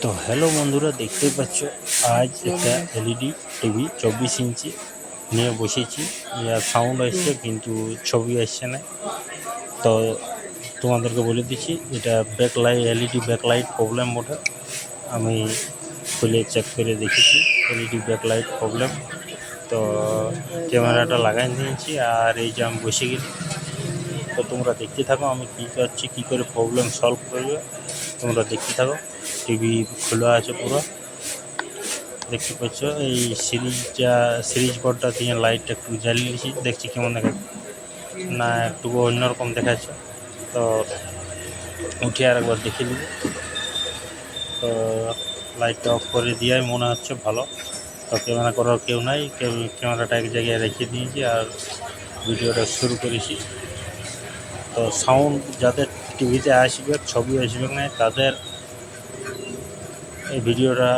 তো হ্যালো বন্ধুরা, দেখতেই পাচ্ছ আজ একটা এলইডি টিভি 24 ইঞ্চি নিয়ে বসেছি। ইয়ার সাউন্ড আসছে কিন্তু ছবি আসছে না। তো তোমাদেরকে বলে দিচ্ছি, এটা ব্যাকলাইট, এলইডি ব্যাকলাইট প্রবলেম ওঠে। আমি খুলে চেক করে দেখেছি এলইডি ব্যাকলাইট প্রবলেম। তো ক্যামেরাটা লাগাই নিয়েছি আর এই যে আমি বসে গেছি। তো তোমরা দেখতে থাকো আমি কী করছি, কী করে প্রবলেম সলভ করবে তোমরা দেখতে থাকো। টিভি খোলা আছে পুরো, দেখতে পাচ্ছ। এই সিরিজ বোর্ডটা দিয়ে লাইটটা একটু জ্বালিয়ে দিয়েছি, দেখছি কেমন দেখাচ্ছে না, একটু অন্যরকম দেখাচ্ছে। তো উঠে আর একবার দেখে নিব। তো লাইটটা অফ করে দিয়াই মনে হচ্ছে ভালো। তো ক্যামেরা করার কেউ নাই, ক্যামেরাটা এক জায়গায় রেখে দিয়েছি আর ভিডিওটা শুরু করেছি। তো সাউন্ড যাদের টিভিতে আসবে, ছবি আসবে না, তাদের এই ভিডিওটা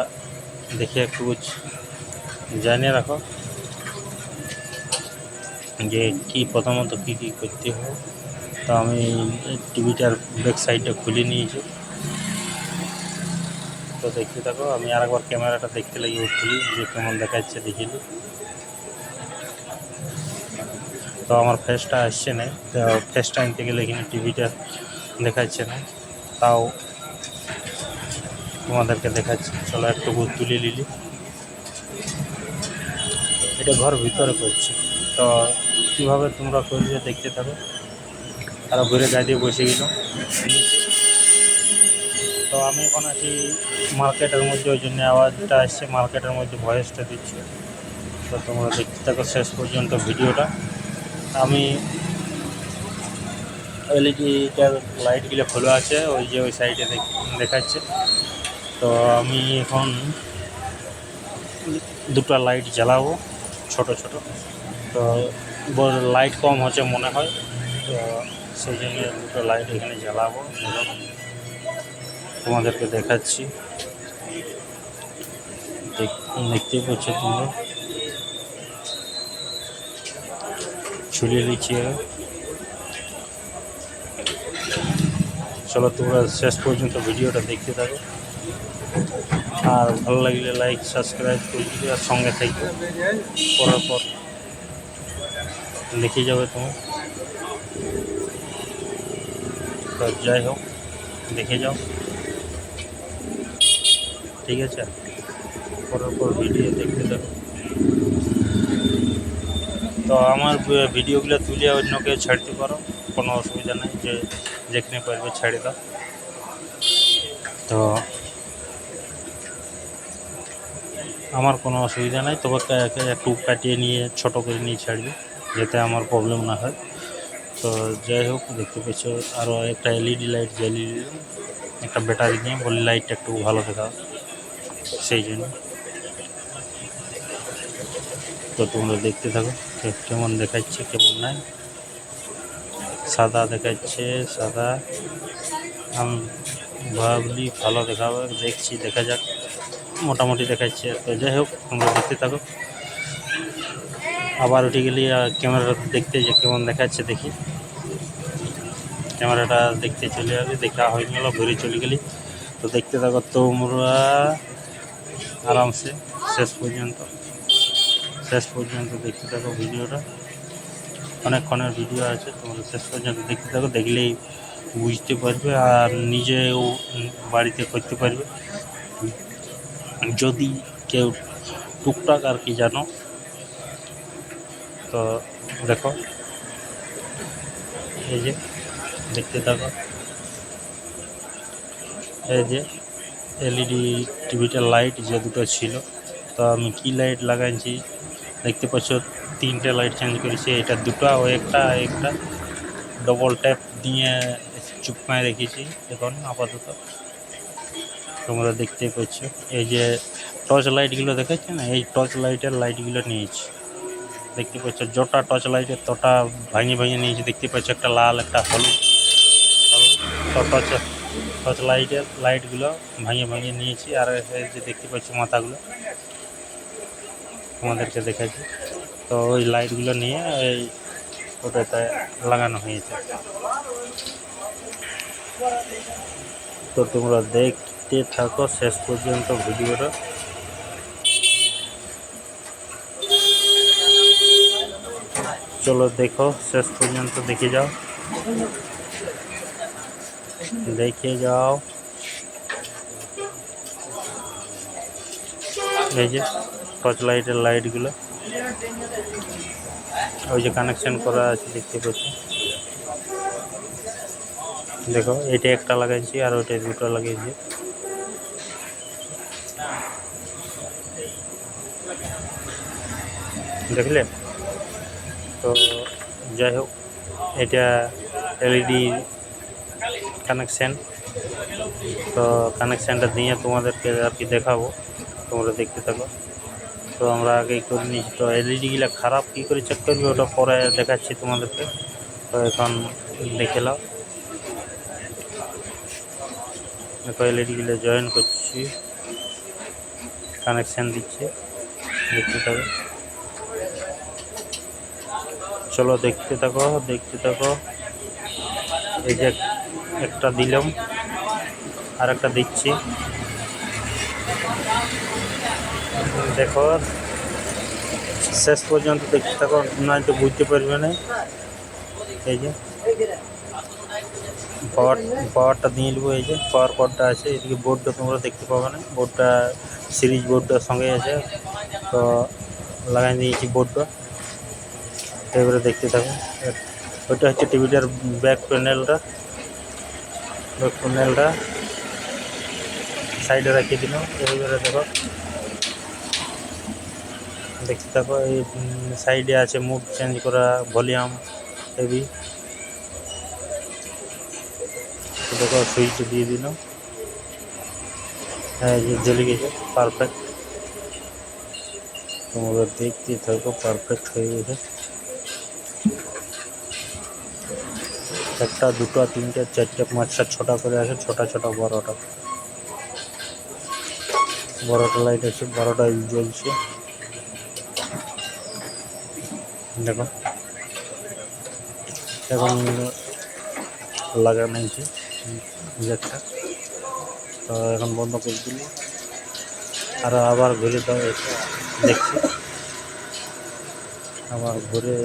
দেখে একটু জানিয়ে রাখো যে কী প্রথমত কী কী করতে হবে। তো আমি টিভিটার ব্যাক সাইডটা খুলে নিয়েছি। তো দেখতে থাকো, আমি আরেকবার ক্যামেরাটা দেখতে লাগিয়ে খুলি যে কেমন দেখাচ্ছে দেখিলি। তো আমার ফেসটা আসছে না, তো ফেসটা আনতে গেলে এখানে টিভিটা দেখাচ্ছে না, তাও তোমাদেরকে দেখাচ্ছি। চলো একটু তুলে নিলি, এটা ঘর ভিতরে করছি। তো কীভাবে তোমরা করবে দেখতে থাকো। আরও ঘুরে গাড়ি বসে গেল। তো আমি এখন আছি মার্কেটের মধ্যে, ওই জন্য আওয়াজটা আসছে, মার্কেটের মধ্যে ভয়েসটা দিচ্ছি। তো তোমরা দেখতে থাকো শেষ পর্যন্ত ভিডিওটা। আমি এলইডিটার লাইটগুলো খোলা আছে, ওই যে ওই সাইডে দেখাচ্ছে। তো আমি এখন দুটো লাইট জ্বালাবো, ছোট ছোট। তো লাইট কম হচ্ছে মনে হয়, তো সেই জন্য দুটো লাইট এখানে জ্বালাবো। তোমাদেরকে দেখাচ্ছি, দেখতেই পাচ্ছ তোমরা। ঝুলিয়ে দিচ্ছি। চলো তোমরা শেষ পর্যন্ত ভিডিওটা দেখতে থাকো, আর ভালো লাগলে লাইক সাবস্ক্রাইব করে দিবে আর সঙ্গে থাকবে। করার পর দেখে যাবে তুমি। তো যাই হোক, দেখে যাও, ঠিক আছে। করার পর ভিডিও দেখতে থাকো। তো আমার ভিডিওগুলো তুলে অন্য কেউ ছাড়তে পারো, কোনো অসুবিধা নেই, যে যেখানে পারবে ছেড়ে দাও। তো আমার কোনো অসুবিধা নাই, তবে একটু কাটিয়ে নিয়ে ছোটো করে নিয়ে ছাড়বে, যাতে আমার প্রবলেম না হয়। তো যাই হোক, দেখতে পাচ্ছ আরও একটা এলইডি লাইট জ্বালিয়ে দিলাম, একটা ব্যাটারি নিয়ে, বলি লাইটটা একটু ভালো দেখাও সেই জন্য। তো তোমরা দেখতে থাকো কেমন দেখাচ্ছে কেমন নাই। সাদা দেখাচ্ছে, সাদা। আমি ভাবলি ভালো দেখাবে, দেখছি, দেখা যাক, মোটামুটি দেখাচ্ছে। তো যাই হোক, তোমরা দেখতে থাকো। আবার উঠে গেলে ক্যামেরাটা দেখতে যে কেমন দেখাচ্ছে দেখি। ক্যামেরাটা দেখতে চলে যাবে, দেখা হয়ে গেল, ঘুরে চলে গেলি। তো দেখতে থাকো তোমরা আরামসে শেষ পর্যন্ত দেখতে থাকো ভিডিওটা। অনেকক্ষণের ভিডিও আছে, তোমরা শেষ পর্যন্ত দেখতে থাকো, দেখলেই বুঝতে পারবে আর নিজেও বাড়িতে করতে পারবে। যদি কেউ টুকটাক আর কি জানো, তো দেখো, এই যে দেখতে থাকো, এই যে এলইডি টিভিটার লাইট যে দুটো ছিল, তো আমি কি লাইট লাগাইছি দেখতে পাচ্ছ, তিনটে লাইট চেঞ্জ করেছি। এটা দুটো, ও একটা ডবল ট্যাপ দিয়ে চুপকায় রেখেছি এখন আপাতত। তোমরা দেখতেই পাচ্ছ এই যে টর্চ লাইটগুলো দেখাচ্ছে না, এই টর্চ লাইটের লাইটগুলো নিয়েছি। দেখতে পাচ্ছ যটা টর্চ লাইটের তটা ভাঙিয়ে নিয়েছি। দেখতে পাচ্ছ একটা লাল, একটা হলুদ। তো টর্চ লাইটের লাইটগুলো ভাঙিয়ে নিয়েছি। আর এই যে দেখতে পাচ্ছ মাথাগুলো তোমাদেরকে দেখাচ্ছি। তো ওই লাইটগুলো নিয়ে এই ওটাতে লাগানো হয়েছে। তো তোমরা দেখতে থাকো শেষ পর্যন্ত ভিডিওটা। চলো দেখো শেষ পর্যন্ত দেখে যাও, দেখে যাও। এই যে টর্চ লাইটের লাইটগুলো, ওই যে কানেকশন করা আছে দেখতে পাচ্ছি। দেখো এটা একটা লাগাইছি আর ওইটা দুটো লাগিয়েছি। দেখলে তো যাই হোক, এটা এলইডি কানেকশান। তো কানেকশানটা দিয়ে তোমাদেরকে আর কি দেখাবো, তোমরা দেখতে থাকো। তো আমরা আগেই করে নিয়েছি, তো এলইডিগুলো খারাপ কী করে চেক করবে ওটা পরে দেখাচ্ছি তোমাদেরকে। তো এখন দেখে নাও, দেখো এলইডিগুলো জয়েন করছি, কানেকশান দিচ্ছি, দেখতে থাকো। চলো দেখতে থাকো, দেখতে থাকো। এই যে একটা দিলাম আর একটা দিচ্ছি, দেখো শেষ পর্যন্ত দেখতে থাকো, নয়তো বুঝতে পারবে না। এই যে পাওয়ারটা দিয়ে নেবো, এই যে পাওয়ার কর্ডটা আছে, এদিকে বোর্ডটা তোমরা দেখতে পাবে না, বোর্ডটা সিরিজ বোর্ডটার সঙ্গে আছে। তো লাগাই দিয়েছি বোর্ডটা, এবারে দেখতে থাকো। ওইটা হচ্ছে টিভিটার ব্যাক প্যানেলটা, সাইডে রাখিয়ে দিলাম। এবারে দেখো, দেখতে থাকো। এই সাইডে আছে মুড চেঞ্জ করা, ভলিউম, হেভি। দেখো সুইচ দিয়ে দিলাম, হ্যাঁ যে জ্বলে গেছে, পারফেক্ট। তোমরা দেখতে থাকো, পারফেক্ট হয়ে গেছে। একটা, দুটো, তিনটে, চারটে, পাঁচটা, ছটা করে আছে, ছটা 12টা। 12টা লাইট আছে, 12টা জ্বলছে। দেখো এখন লাগানো হয়েছে একটা, তো এখন বন্ধ করে দিল। আর আবার ঘুরে দাও, দেখছি আবার ঘুরে।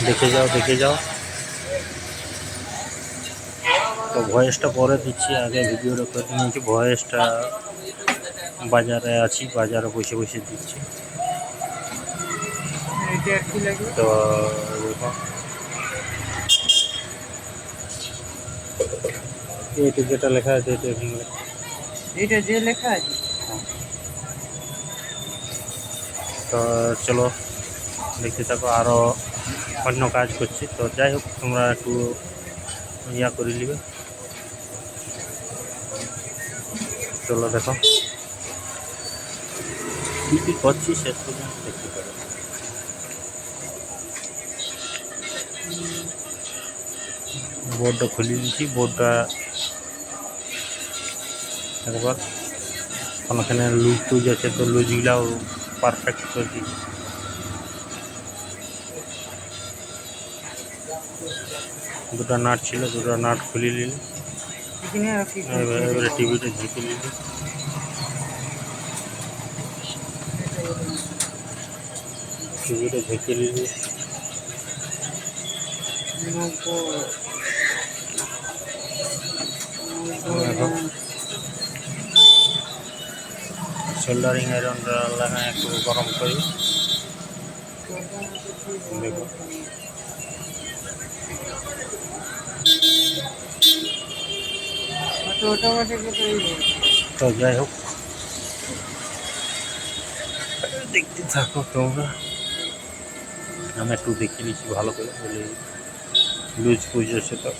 দেখে যাও, দেখে যাও। তো ভয়েসটা পরে দিচ্ছি, আগে ভিডিওটা করে নিয়েছি। ভয়েসটা বাজারে আছি, বাজারে বসে বসে দিচ্ছি। তো এটা যেটা লেখা আছে এটা যে লেখা আছে। তো চলো দেখতে থাকো, আরও অন্য কাজ করছি। তো যাই হোক, তোমরা একটু ইয়া করে নিবে। চলো দেখো কী কী করছি, শেষ পর্যন্ত দেখতে পারো। বোর্ডটা খুলে দিচ্ছি, বোর্ডটা একবার ওখানে লুজ টুজ আছে, তো লুজগুলাও পারফেক্ট করে দিচ্ছি। দুটো নাট ছিল, দুটো নাট খুলে নিলি, এবারে টিভিটা ঝেঁকে নিলি। টিভিটা ঝেঁকে নিলি, সোল্ডারিং আয়রনটা লাগায় একটু গরম করি। দেখো তো যাই হোক, দেখতে থাকো তোমরা। আমি একটু দেখে নিচ্ছি ভালো করে, বলে লুজ ফুজ আছে, তো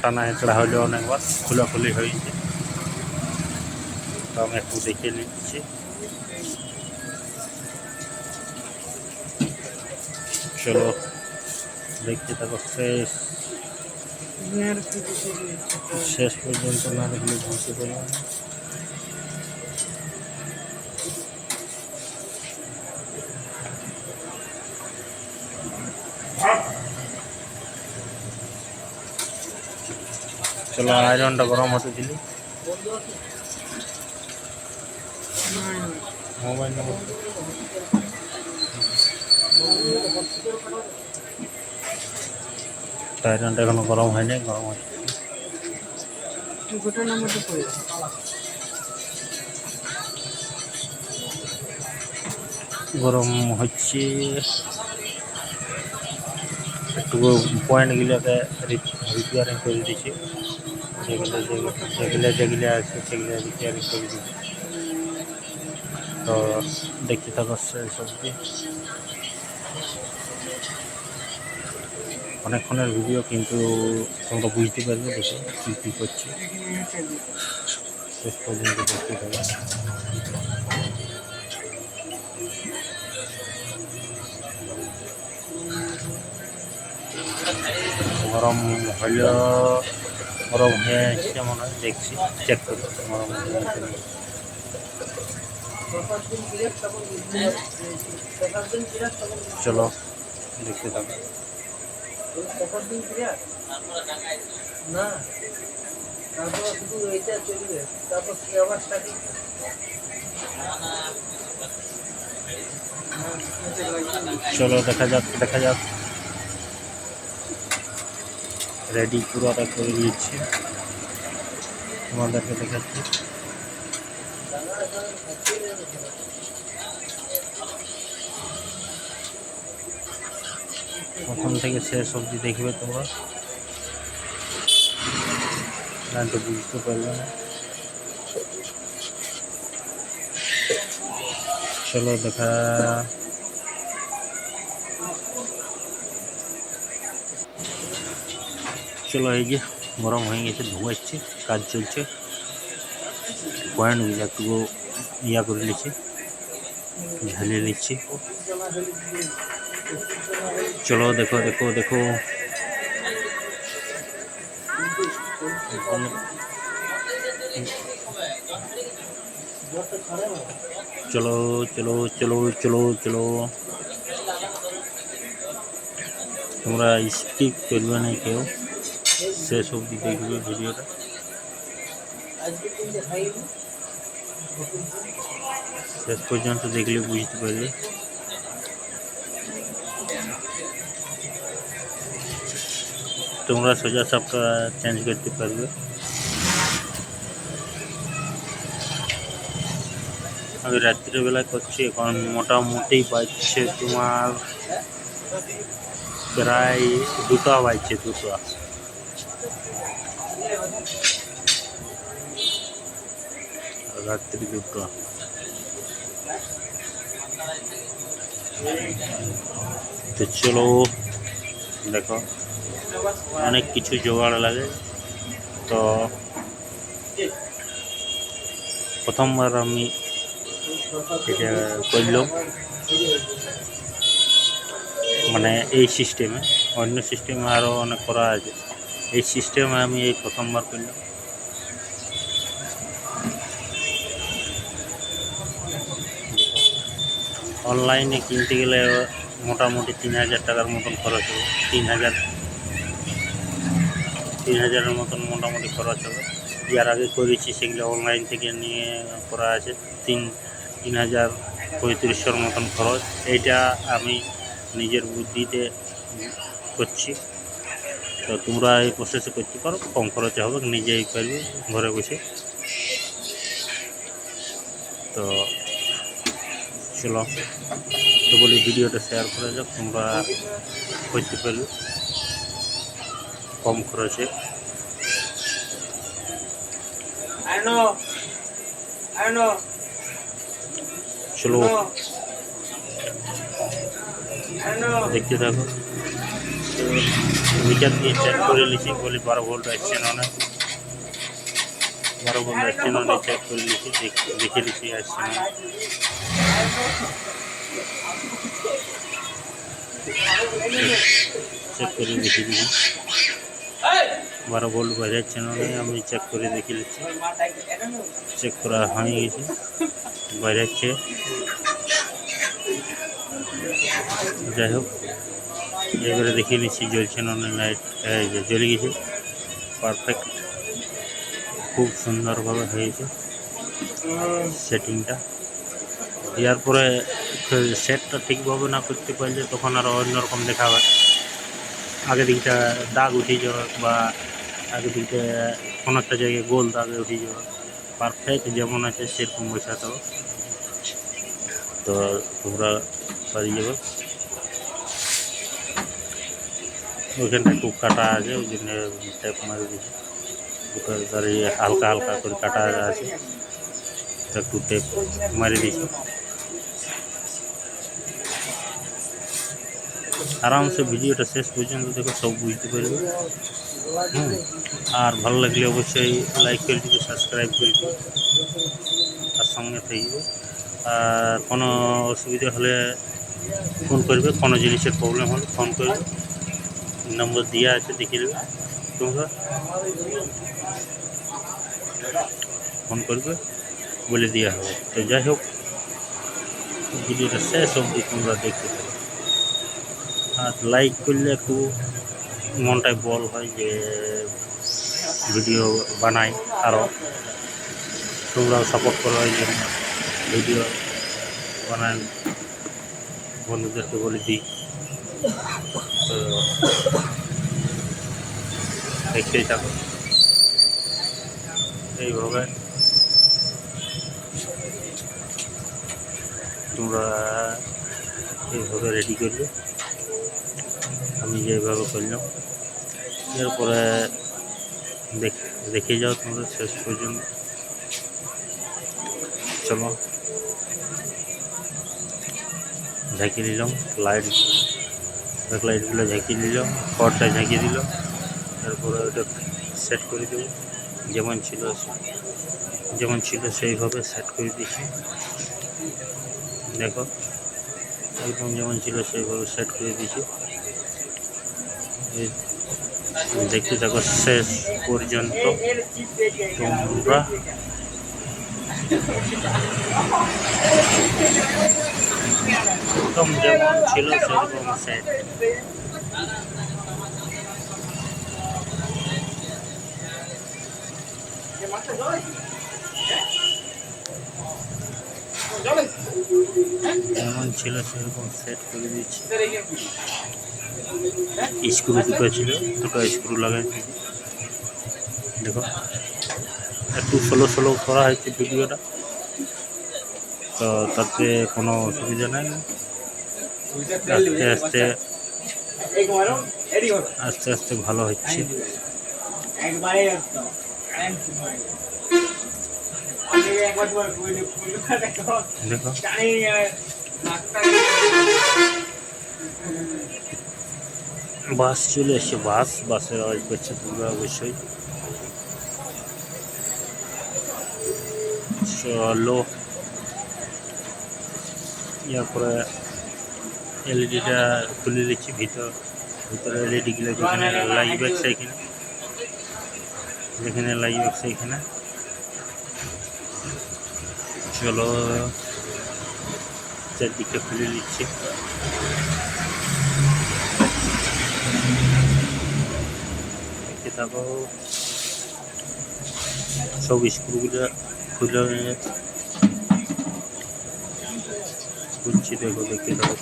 টানা হেঁচড়া হলেও অনেকবার খোলাখুলি হয়েছে। তো আমি একটু দেখে নিচ্ছি। চলো দেখতে থাকো শেষ পর্যন্ত, না দেখলে বুঝতে পারবো না। চলো আয়রনটা গরম হতে দিলি মোবাইল নম্বর আয়রনটা এখনো গরম হয়নি, গরম হচ্ছে। গরম হচ্ছে, একটু পয়েন্টগুলোকে রিপেয়ারিং করে দিচ্ছি, যেগুলো আছে সেগুলো রিপেয়ারিং করে দিচ্ছি। তো দেখতে থাকো সবজি, অনেকক্ষণের ভিডিও কিন্তু তোমরা বুঝতে পারবে দেখে কী কী করছি, শেষ পর্যন্ত দেখতে থাকো। গরম হলেও গরম হয়ে আসছে মনে হয়, দেখছি চেক করি গরম হয়ে আসছে। চলো দেখতে থাকো। চলো দেখা যাক রেডি পুরোটা করে দিচ্ছি, তোমাদেরকে দেখাচ্ছি। প্রথম থেকে শেষ অবধি দেখবে তোমরা, না তো বুঝতে পারবে না। চলো দেখা, চলো এই যে গরম হয়ে গেছে, ধোয়াচ্ছি, কাজ চলছে, পয়েন্টগুলো একটু ইয়া করে নিচ্ছি, ঢালিয়ে নিচ্ছি। চলো দেখো দেখো দেখো, চলো চলো চলো চলো চলো, তোমরা স্কিপ করবে না কেউ, শেষ অবধি দেখবে ভিডিওটা। শেষ পর্যন্ত দেখলে বুঝতে পারবে। তোমরা সোজা সাপটা চেঞ্জ করতে পারবে। আমি রাত্রিবেলায় করছি, এখন মোটামুটি বাজছে তোমার প্রায় 2টা বাজছে, 2টা। রাত্রি 2টা। তো চলো দেখো, অনেক কিছু জোগাড় লাগে। তো প্রথমবার আমি এটা করলাম, মানে এই সিস্টেমে, অন্য সিস্টেমে আরও অনেক করা আছে, এই সিস্টেমে আমি এই প্রথমবার করলাম। অনলাইনে কিনতে গেলে মোটামুটি 3000 টাকার মতন খরচ হবে, 3000-3000-এর মতন মোটামুটি খরচ হবে। যার আগে করেছি সেগুলো অনলাইন থেকে নিয়ে করা আছে, 3035-এর মতন খরচ। এইটা আমি নিজের বুদ্ধিতে করছি, তো তোমরা এই প্রসেসে করতে পারো, কম খরচে হবে, নিজেই পারবে ঘরে বসে। তো চলো, তো বলি ভিডিওটা শেয়ার করে যাক, তোমরা করতে পারবে কম খরচে। চলো দেখতে থাকো। মিটার দিয়ে চেক করে নিচ্ছি, বলি 12 ভোল্ট আসছে না, 12 ভোল্ট আসছে না, চেক করে নিচ্ছি, দেখে নিচ্ছি আসছে না। চেক করে দেখে দিচ্ছি 12 ভোল্ট বাজাচ্ছে না, আমি চেক করে দেখে নিচ্ছি, চেক করা হয়ে গেছে, বাজাচ্ছে। যাই হোক, এবারে দেখে নিচ্ছি জ্বলছে না, লাইট জ্বলে গেছে, পারফেক্ট। খুব সুন্দরভাবে হয়েছে সেটিংটা। দেওয়ার পরে সেটটা ঠিকভাবে না করতে পারলে তখন আরও অন্যরকম দেখাবে। আগে দিকটা দাগ উঠে যাবে বা আগে দিকটা কোনো একটা জায়গায় গোল দাগে উঠে যাবে। পারফেক্ট যেমন আছে সেরকম বসাতে হবে, তো তোমরা পারি যাবে। ওইখানটা একটু কাটা আছে, ওই জন্য টেপ মারি দিয়েছি। হালকা হালকা করে কাটা আছে, একটু টেপ মারি দিয়েছি। আরামসে ভিডিওটা শেষ পর্যন্ত দেখো, সব বুঝতে পারবে। আর ভালো লাগলে অবশ্যই লাইক করে দিবে, সাবস্ক্রাইব করে দিবে, আর সঙ্গে থাকবে। আর কোনো অসুবিধা হলে ফোন করবে, কোনো জিনিসের প্রবলেম হলে ফোন করবে, নম্বর দেওয়া আছে দেখে নেবে, তোমরা ফোন করবে, বলে দেওয়া হবে। তো যাই হোক, ভিডিওটা শেষ অবধি তোমরা দেখতে পাবে। আর লাইক করলে একটু মনটায় বল হয় যে ভিডিও বানাই, আরও তোমরাও সাপোর্ট করো, এই জন্য ভিডিও বানাই, বন্ধুদেরকে বলে দিই। তো দেখতেই থাকো, এইভাবে তোমরা এইভাবে রেডি করবে, আমি যেভাবে করলাম। এরপরে দেখে যাও তোমরা শেষ পর্যন্ত। চলো, ঝাঁকিয়ে নিলাম লাইটগুলো ঝাঁকিয়ে নিলাম, খড়টা ঝাঁকিয়ে দিলাম। তারপরে ওটা সেট করে দেবো, যেমন ছিল সেইভাবে সেট করে দিয়েছি। দেখো, একদম যেমন ছিল সেইভাবে সেট করে দিয়েছি। দেখতে থাকো শেষ পর্যন্ত তোমরা। একদম যেমন ছিল সেরকম সেট। যেমন ছিল সেরকম সেট করে দিচ্ছি। স্ক্রু দুটো ছিল, দুটো স্ক্রু লাগাই দিয়েছি। দেখো, একটু স্লো করা হয়েছে ভিডিওটা, তো তাতে কোনো অসুবিধা নাই। আস্তে আস্তে ভালো হচ্ছে। দেখো, বাস চলে এসছে, বাসের আওয়াজ করছে তোমরা অবশ্যই। চলো, এরপরে এলইডিটা খুলে দিচ্ছি। ভিতরে এলইডিগুলো যেখানে লাগবে যেখানে লাগবে সেইখানে। চলো, চারদিকে খুলে দিচ্ছি। দেখতে থাকো, সব স্ক্রুগুলো খুলে খুলছি। দেখতে থাকো,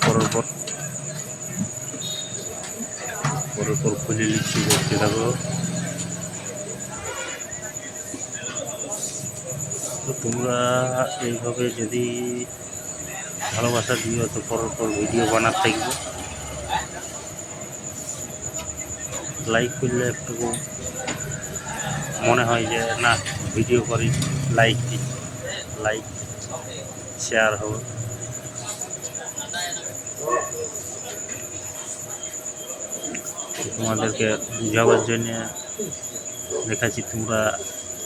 পর খুলে নিচ্ছি। দেখতে থাকো। তো তোমরা এইভাবে যদি ভালোবাসা দিও তো পর ভিডিও বানাতে থাকবে। লাইক করলে একটু মনে হয় যে না, ভিডিও করি, লাইক শেয়ার হবে। তোমাদেরকে বোঝাবার জন্য দেখাচ্ছি, তোমরা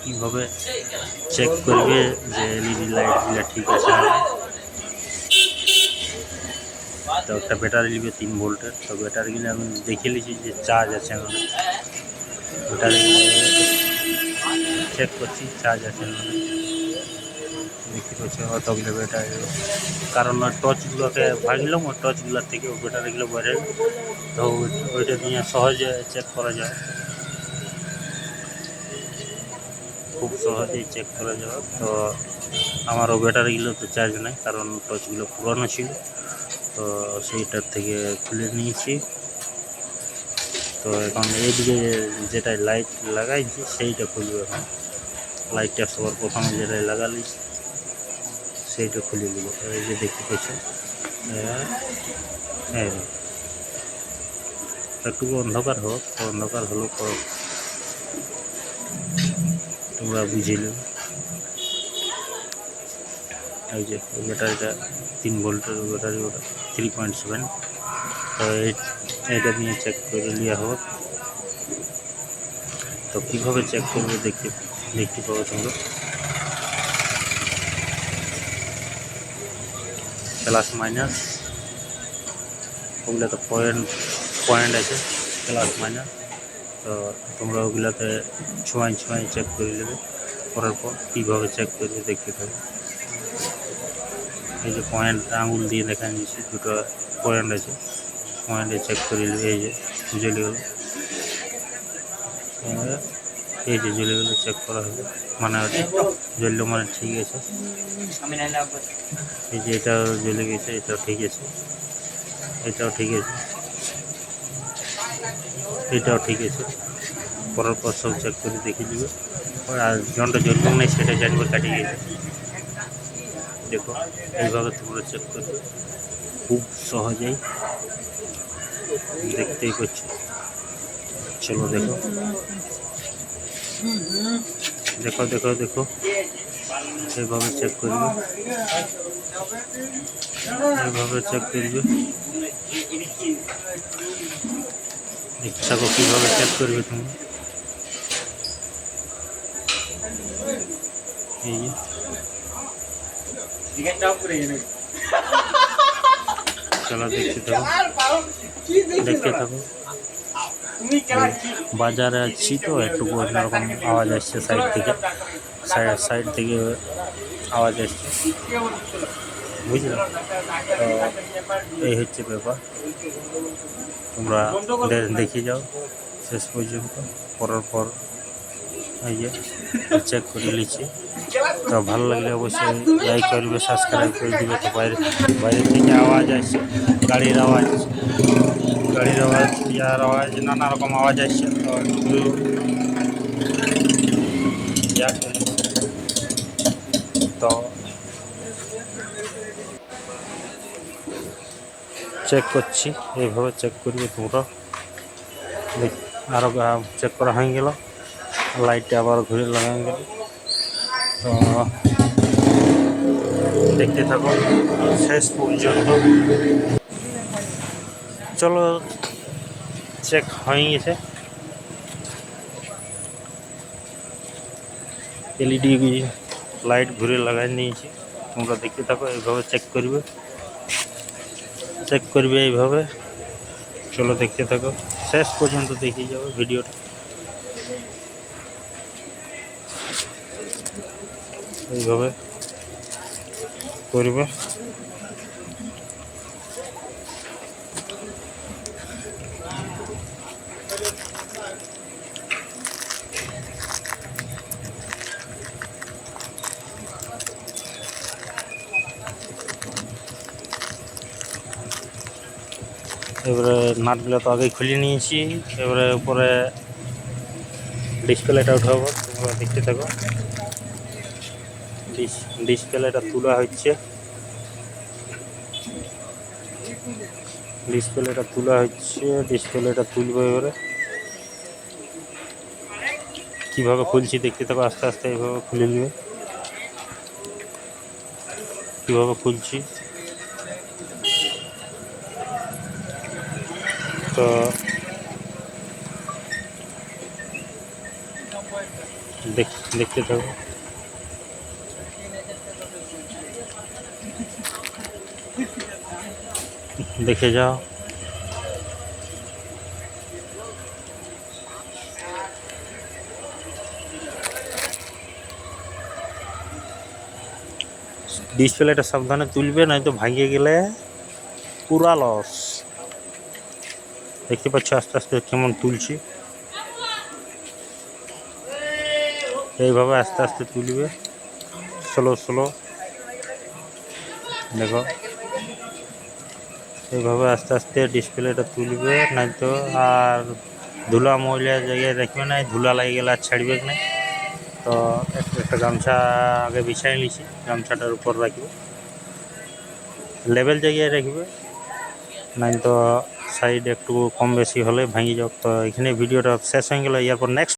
কীভাবে চেক করবে যে এলইডি লাইটগুলো ঠিক আছে। তো একটা ব্যাটারি নিবে 3 ভোল্টের, তো ব্যাটারিগুলো আমি দেখে নিয়েছি যে চার্জ আছে না। ব্যাটারি চেক করছি চার্জ আছে না। দেখতে পাচ্ছি অতগুলো ব্যাটারি, কারণ টর্চগুলোকে ভাঙলাম, ওই টর্চগুলোর থেকে ওই ব্যাটারিগুলো বেড়ে, তো ওইটা নিয়ে সহজে চেক করা যায়। খুব সহজেই চেক করা যাবে। তো আমারও ব্যাটারিগুলো তো চার্জ নাই, কারণ টর্চগুলো পুরনো ছিল, তো সেইটার থেকে খুলে নিয়েছি। তো এখন এইদিকে যেটাই লাইট লাগাইছি সেইটা খুলবে। এখন লাইটটা সবার প্রথমে যেটাই লাগালি সেইটা খুলে দেব। এই যে দেখতে পাচ্ছ, এই একটু অন্ধকার হোক, অন্ধকার হলো পর তোমরা বুঝে নেবে। এই যে ব্যাটারিটা 3 ভোল্টের ব্যাটারি, ওটা 3.7। তো এইটা নিয়ে চেক করে নেওয়া হোক। তো কীভাবে চেক করবে দেখতে পাবো তোমরা। প্লাস মাইনাস ওগুলো তো পয়েন্ট আছে, প্লাস মাইনাস। তো তোমরা ওগুলোতে ছোঁয়ায় চেক করে নেবে। করার পর কীভাবে চেক করবে দেখতে পাবে। এই যে পয়েন্ট আঙুল দিয়ে দেখা নিয়েছি, দুটো পয়েন্ট আছে, পয়েন্টে চেক করে নেবে। এই যে জ্বলে গেল, এই যে জ্বলে গেলো, চেক করা হলো, মানে জ্বললো মানে ঠিক আছে। এই যে এটাও জ্বলে গেছে, এটাও ঠিক আছে, এটাও ঠিক আছে, এটাও ঠিক আছে। করার পর সব চেক করে দেখে দিবে। আর যন্ত্র জ্বলবে নেই সেটা জানবে কাটিয়ে গেছে। দেখো এইভাবে তোমরা চেক করবে খুব সহজেই, দেখতেই পাচ্ছ। চলো দেখো দেখো দেখো দেখো এইভাবে চেক করবে, এইভাবে চেক করবে। ইচ্ছা কো কীভাবে চেক করবে তুমি। এই যে চলো দেখতে থাকো, দেখতে থাকো। বাজারে আছি তো একটু অন্যরকম আওয়াজ আসছে সাইড থেকে আওয়াজ আসছে, বুঝলে। তো এই হচ্ছে ব্যাপার, তোমরা দেখে যাও শেষ পর্যন্ত। করার পর এই যে চেক করে নিচ্ছি। তো ভালো লাগলে অবশ্যই লাইক করবে, সাবস্ক্রাইব করে দিবে। তো বাইরে থেকে আওয়াজ আসছে, গাড়ির আওয়াজ, ইয়ার আওয়াজ, নানা রকম আওয়াজ আসছে। তো তো চেক করছি, এইভাবে চেক করবে তোমরা। আরও চেক করা হয়ে গেল, লাইটটা আবার ঘুরে লাগানো গেল। তো দেখতে থাকো শেষ পর্যন্ত। চলো চেক হয়ে গেছে, এলইডি লাইট ঘুরে লাগাই নিয়েছি। তোমরা দেখতে থাকো, এইভাবে চেক করবে এইভাবে। চলো দেখতে থাকো শেষ পর্যন্ত, দেখে যাবে ভিডিওটা। এইভাবে করবে। এবারে নাটগুলো তো আগেই খুলে নিয়েছি, এবারে উপরে ডিসপ্লেটা উঠাবো। তোমরা দেখতে থাকো, ডিসপ্লেটা তোলা হচ্ছে, ডিসপ্লেটা তুলবো। এবারে কীভাবে খুলছি দেখতে থাকো, আস্তে আস্তে এইভাবে খুলে নেবে। কীভাবে খুলছি, তো দেখতে থাকো। দেখে যাও। ডিসপ্লেটা সাবধানে তুলবে, নয়তো ভাঙিয়ে গেলে পুরা লস। দেখতে পাচ্ছ আস্তে আস্তে কেমন তুলছি। এইভাবে আস্তে আস্তে তুলবে, স্লো স্লো। দেখো এইভাবে আস্তে আস্তে ডিসপ্লেটা তুলবে, নাই তো আর ধুলা ময়লা জায়গায় রাখবে না, ধুলা লাগে গেলে আর ছাড়বে না। তো একটা গামছা আগে বিছাই নিছি, গামছাটার উপর রাখবে, লেভেল জায়গায় রাখবে, নাই তো সাইড একটু কম বেশি হলে ভেঙে যাক। তো এখানে ভিডিওটা শেষ হয়ে গেল, এরপর নেক্সট